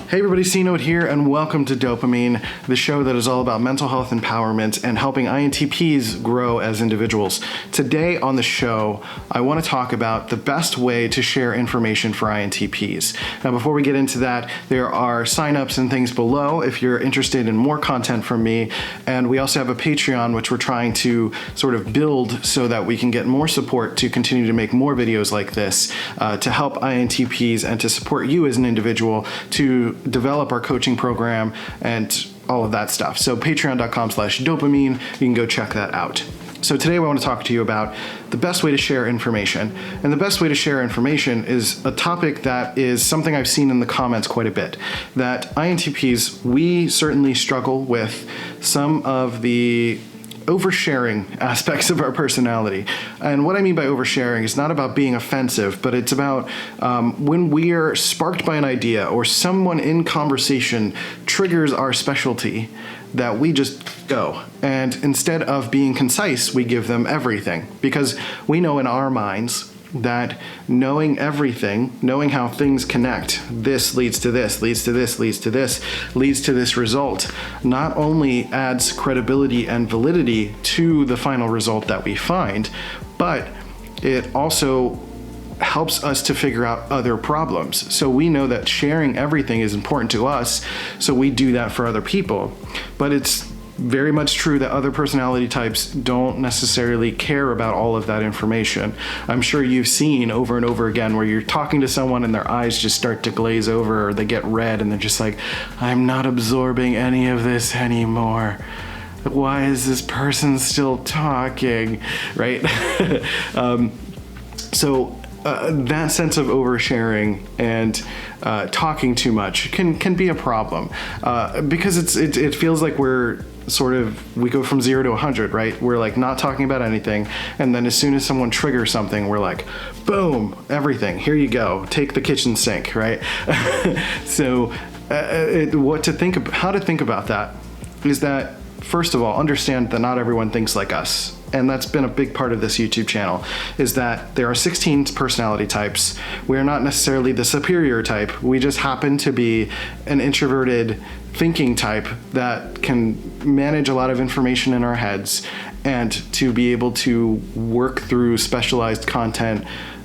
Hey everybody, C.NOTE here, and welcome to Dopamine, the show that is all about mental health empowerment and helping INTPs grow as individuals. Today on the show, I want to talk about the best way to share information for INTPs. Now, before we get into that, there are signups and things below if you're interested in more content from me, and we also have a Patreon, which we're trying to sort of build so that we can get more support to continue to make more videos like this to help INTPs and to support you as an individual to develop our coaching program and all of that stuff. So patreon.com/dopamine, you can go check that out. So today I want to talk to you about the best way to share information. And the best way to share information is a topic that is something I've seen in the comments quite a bit. That INTPs, we certainly struggle with some of the oversharing aspects of our personality. And what I mean by oversharing is not about being offensive, but it's about when we are sparked by an idea or someone in conversation triggers our specialty, that we just go. And instead of being concise, we give them everything. Because we know in our minds that knowing everything, knowing how things connect, this leads to this, leads to this, leads to this, leads to this result, not only adds credibility and validity to the final result that we find, but it also helps us to figure out other problems. So we know that sharing everything is important to us, so we do that for other people. But it's very much true that other personality types don't necessarily care about all of that information. I'm sure you've seen over and over again where you're talking to someone and their eyes just start to glaze over or they get red and they're just like, I'm not absorbing any of this anymore. Why is this person still talking, right? That sense of oversharing and talking too much can be a problem because it feels like we go from 0 to 100, right? We're like not talking about anything, and then as soon as someone triggers something, we're like, boom, everything. Here you go. Take the kitchen sink, right? So, how to think about that is that, first of all, understand that not everyone thinks like us. And that's been a big part of this YouTube channel, is that there are 16 personality types. We're not necessarily the superior type. We just happen to be an introverted thinking type that can manage a lot of information in our heads and to be able to work through specialized content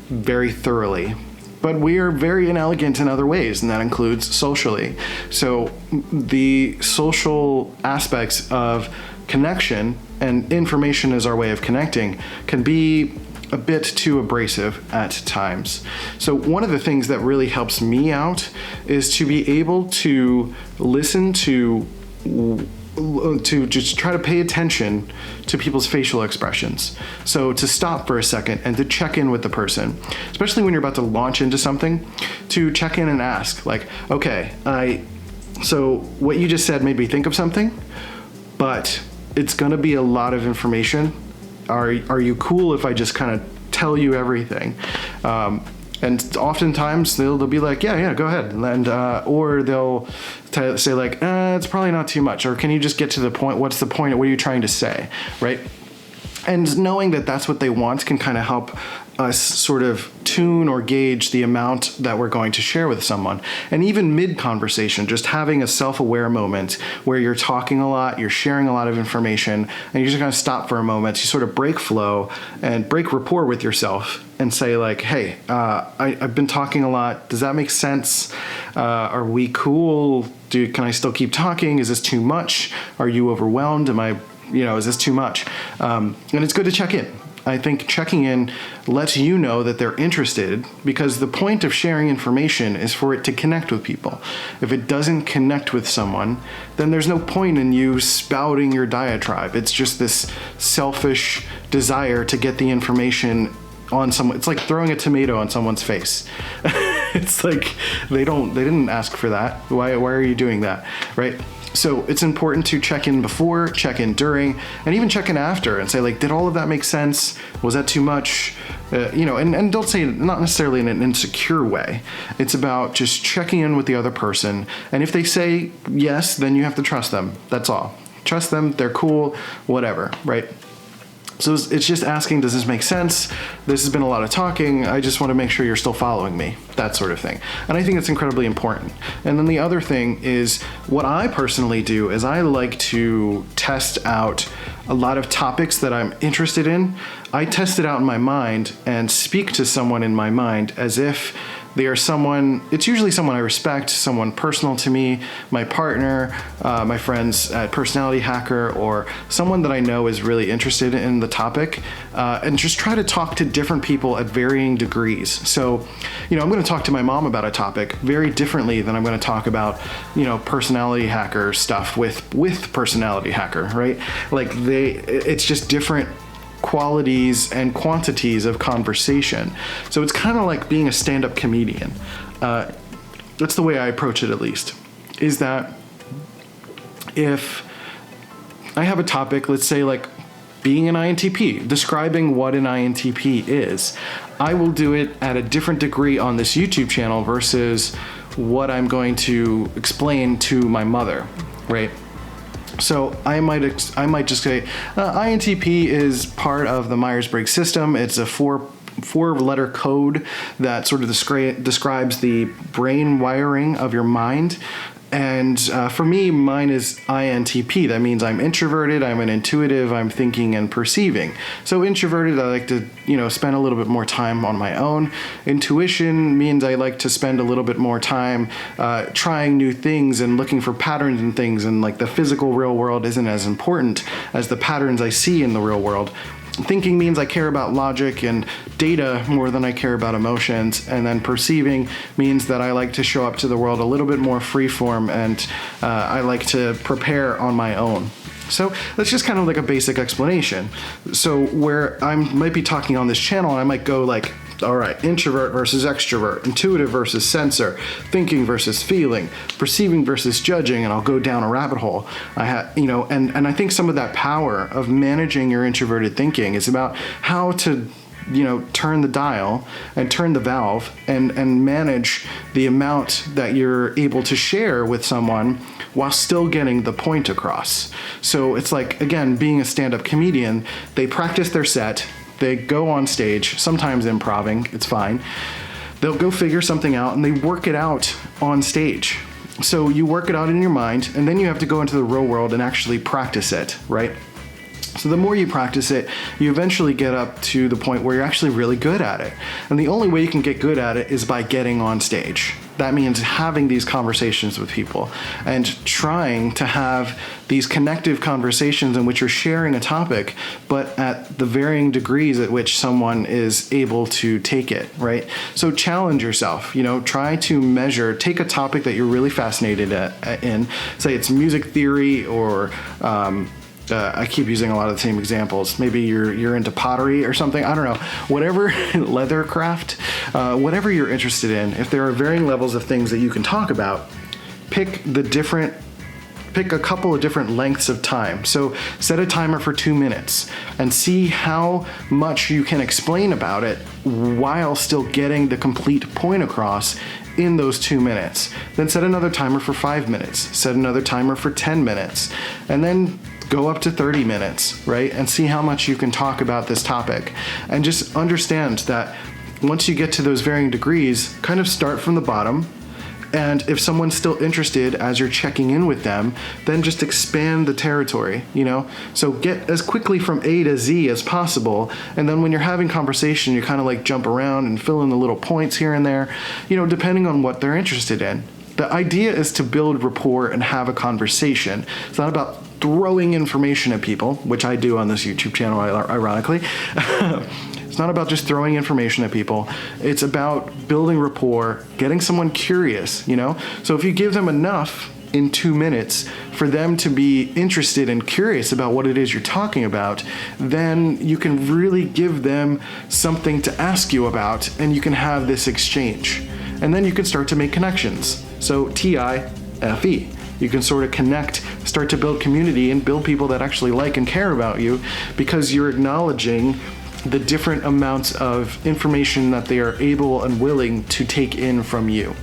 very thoroughly. But we are very inelegant in other ways, and that includes socially. So the social aspects of connection and information as our way of connecting can be a bit too abrasive at times. So one of the things that really helps me out is to be able to listen to just try to pay attention to people's facial expressions. So to stop for a second and to check in with the person, especially when you're about to launch into something, to check in and ask, like, okay, so what you just said made me think of something, but it's gonna be a lot of information. Are you cool if I just kind of tell you everything? And oftentimes they'll be like, yeah, go ahead. And or they'll say like, it's probably not too much. Or can you just get to the point? What's the point? What are you trying to say, right? And knowing that that's what they want can kind of help us sort of tune or gauge the amount that we're going to share with someone. And even mid-conversation, just having a self-aware moment where you're talking a lot, you're sharing a lot of information, and you're just going to stop for a moment. You sort of break flow and break rapport with yourself and say like, hey, I've been talking a lot. Does that make sense? Are we cool? Can I still keep talking? Is this too much? Are you overwhelmed? Is this too much? And it's good to check in. I think checking in lets you know that they're interested, because the point of sharing information is for it to connect with people. If it doesn't connect with someone, then there's no point in you spouting your diatribe. It's just this selfish desire to get the information on someone. It's like throwing a tomato on someone's face. It's like they didn't ask for that. Why are you doing that, right? So it's important to check in before, check in during, and even check in after and say like, did all of that make sense? Was that too much? And don't say it not necessarily in an insecure way. It's about just checking in with the other person. And if they say yes, then you have to trust them. That's all. Trust them. They're cool, whatever, right? So it's just asking, does this make sense? This has been a lot of talking. I just want to make sure you're still following me, that sort of thing. And I think it's incredibly important. And then the other thing is, what I personally do is I like to test out a lot of topics that I'm interested in. I test it out in my mind and speak to someone in my mind as if they are someone, it's usually someone I respect, someone personal to me, my partner, my friends at Personality Hacker, or someone that I know is really interested in the topic, and just try to talk to different people at varying degrees. So, I'm going to talk to my mom about a topic very differently than I'm going to talk about, Personality Hacker stuff with Personality Hacker, right? Like it's just different qualities and quantities of conversation. So it's kind of like being a stand-up comedian. That's the way I approach it, at least, is that if I have a topic, let's say like being an INTP, describing what an INTP is, I will do it at a different degree on this YouTube channel versus what I'm going to explain to my mother, right? So I might just say INTP is part of the Myers-Briggs system. It's a four-letter code that sort of describes the brain wiring of your mind. And for me, mine is INTP. That means I'm introverted, I'm an intuitive, I'm thinking and perceiving. So introverted, I like to, spend a little bit more time on my own. Intuition means I like to spend a little bit more time trying new things and looking for patterns and things. And like the physical real world isn't as important as the patterns I see in the real world. Thinking means I care about logic and data more than I care about emotions. And then perceiving means that I like to show up to the world a little bit more freeform, and I like to prepare on my own. So that's just kind of like a basic explanation. So where I might be talking on this channel, I might go like, all right, introvert versus extrovert, intuitive versus sensor, thinking versus feeling, perceiving versus judging, and I'll go down a rabbit hole. And I think some of that power of managing your introverted thinking is about how to, turn the dial and turn the valve and manage the amount that you're able to share with someone while still getting the point across. So it's like, again, being a stand-up comedian, they practice their set, they go on stage, sometimes improving, it's fine. They'll go figure something out and they work it out on stage. So you work it out in your mind, and then you have to go into the real world and actually practice it, right? So the more you practice it, you eventually get up to the point where you're actually really good at it. And the only way you can get good at it is by getting on stage. That means having these conversations with people and trying to have these connective conversations in which you're sharing a topic, but at the varying degrees at which someone is able to take it, right? So challenge yourself, try to measure, take a topic that you're really fascinated in, say it's music theory or I keep using a lot of the same examples. Maybe you're into pottery or something. I don't know. Whatever, leathercraft, whatever you're interested in. If there are varying levels of things that you can talk about, pick a couple of different lengths of time. So set a timer for 2 minutes and see how much you can explain about it while still getting the complete point across in those 2 minutes. Then set another timer for 5 minutes. Set another timer for 10 minutes. And then go up to 30 minutes, right? And see how much you can talk about this topic. And just understand that once you get to those varying degrees, kind of start from the bottom. And if someone's still interested as you're checking in with them, then just expand the territory, So get as quickly from A to Z as possible. And then when you're having conversation, you kind of like jump around and fill in the little points here and there, depending on what they're interested in. The idea is to build rapport and have a conversation. It's not about throwing information at people, which I do on this YouTube channel, ironically. It's not about just throwing information at people. It's about building rapport, getting someone curious, So if you give them enough in 2 minutes for them to be interested and curious about what it is you're talking about, then you can really give them something to ask you about, and you can have this exchange. And then you can start to make connections. So TIFE. You can sort of connect, start to build community and build people that actually like and care about you, because you're acknowledging the different amounts of information that they are able and willing to take in from you.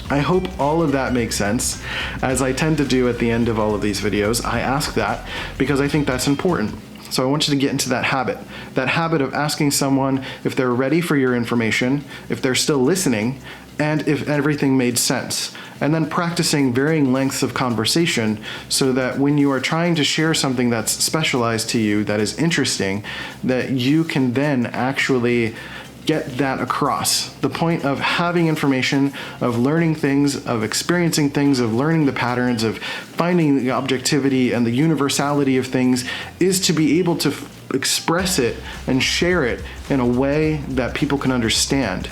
I hope all of that makes sense. As I tend to do at the end of all of these videos, I ask that because I think that's important. So I want you to get into that habit of asking someone if they're ready for your information, if they're still listening, and if everything made sense. And then practicing varying lengths of conversation so that when you are trying to share something that's specialized to you, that is interesting, that you can then actually get that across. The point of having information, of learning things, of experiencing things, of learning the patterns, of finding the objectivity and the universality of things is to be able to express it and share it in a way that people can understand.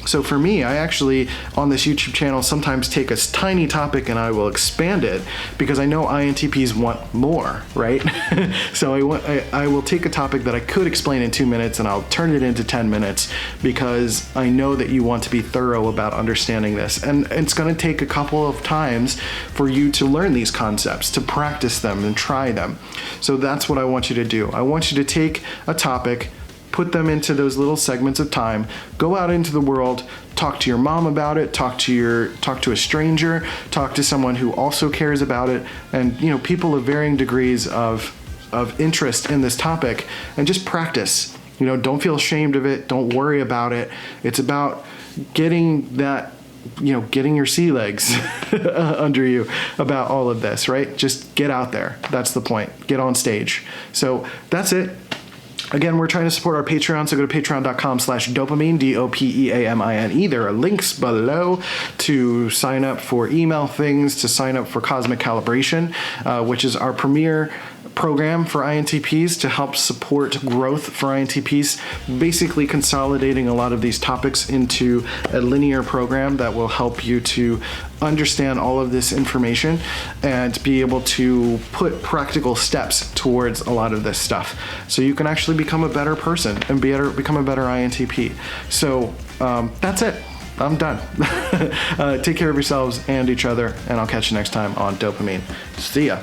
So for me, I actually, on this YouTube channel, sometimes take a tiny topic and I will expand it because I know INTPs want more, right? So I will take a topic that I could explain in 2 minutes and I'll turn it into 10 minutes because I know that you want to be thorough about understanding this. And it's going to take a couple of times for you to learn these concepts, to practice them and try them. So that's what I want you to do. I want you to take a topic, put them into those little segments of time, go out into the world, talk to your mom about it, talk to a stranger, talk to someone who also cares about it, and people of varying degrees of interest in this topic, and just practice. Don't feel ashamed of it, don't worry about it. It's about getting that, getting your sea legs under you about all of this, right? Just get out there. That's the point. Get on stage. So that's it. Again, we're trying to support our Patreon, so go to patreon.com/dopamine, DOPEAMINE. There are links below to sign up for email things, to sign up for Cosmic Calibration, which is our premier program for INTPs to help support growth for INTPs, basically consolidating a lot of these topics into a linear program that will help you to understand all of this information and be able to put practical steps towards a lot of this stuff so you can actually become a better person and become a better INTP. So that's it. I'm done. Take care of yourselves and each other, and I'll catch you next time on Dopamine. See ya.